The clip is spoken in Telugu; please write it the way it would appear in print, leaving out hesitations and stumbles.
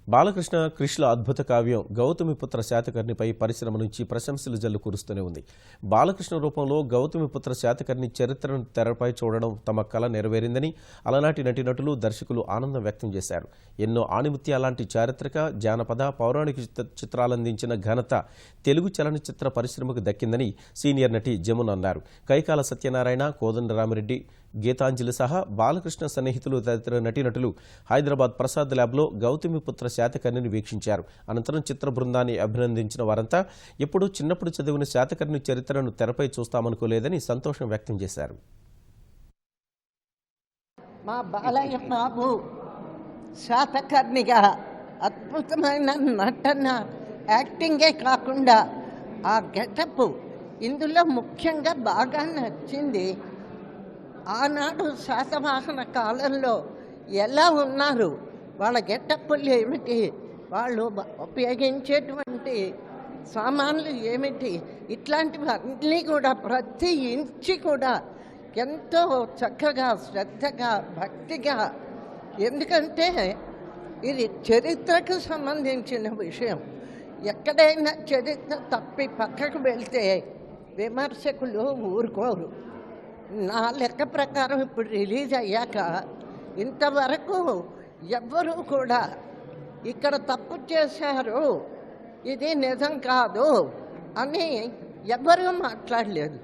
బాలకృష్ణ క్రిష్ల అద్భుత కావ్యం గౌతమిపుత్ర శాతకర్ణిపై పరిశ్రమ నుంచి ప్రశంసలు జల్లు కురుస్తూనే ఉంది. బాలకృష్ణ రూపంలో గౌతమిపుత్ర శాతకర్ణి చరిత్రను తెరపై చూడడం తమ కల నెరవేరిందని అలనాటి నటీనటులు, దర్శకులు ఆనందం వ్యక్తం చేశారు. ఎన్నో ఆణిముత్యాలాంటి చారిత్రక, జానపద, పౌరాణిక చిత్రాలందించిన ఘనత తెలుగు చలనచిత్ర పరిశ్రమకు దక్కిందని సీనియర్ నటి జమున అన్నారు. కైకాల సత్యనారాయణ, కోదండరామిరెడ్డి, గీతాంజలి సహా బాలకృష్ణ సన్నిహితులు తదితర నటీనటులు హైదరాబాద్ ప్రసాద్ ల్యాబ్లో గౌతమిపుత్ర శాతకర్ణిని వీక్షించారు. అనంతరం చిత్ర బృందాన్ని అభినందించిన వారంతా ఎప్పుడూ చిన్నప్పుడు చదివిన శాతకర్ణి చరిత్రను తెరపై చూస్తామనుకోలేదని సంతోషం వ్యక్తం చేశారు. మా బాలయ్య బాబు శాతకర్ణిగా అద్భుతమైన నటన, యాక్టింగే కాకుండా ఆ గెటప్ ఇందులో ముఖ్యంగా బాగా నచ్చింది. ఆనాడు శాతవాహన కాలంలో ఎలా ఉన్నారు, వాళ్ళ గెటప్పులు ఏమిటి, వాళ్ళు ఉపయోగించేటువంటి సామాన్లు ఏమిటి, ఇట్లాంటివన్నీ కూడా ప్రతి ఇంచి కూడా ఎంతో చక్కగా, శ్రద్ధగా, భక్తిగా, ఎందుకంటే ఇది చరిత్రకు సంబంధించిన విషయం. ఎక్కడైనా చరిత్ర తప్పి పక్కకు వెళ్తే విమర్శకులు ఊరుకోరు. నా లెక్క ప్రకారం ఇప్పుడు రిలీజ్ అయ్యాక ఇంతవరకు ఎవ్వరూ కూడా ఇక్కడ తప్పు చేశారు, ఇది నిజం కాదు అని ఎవ్వరూ మాట్లాడలేదు.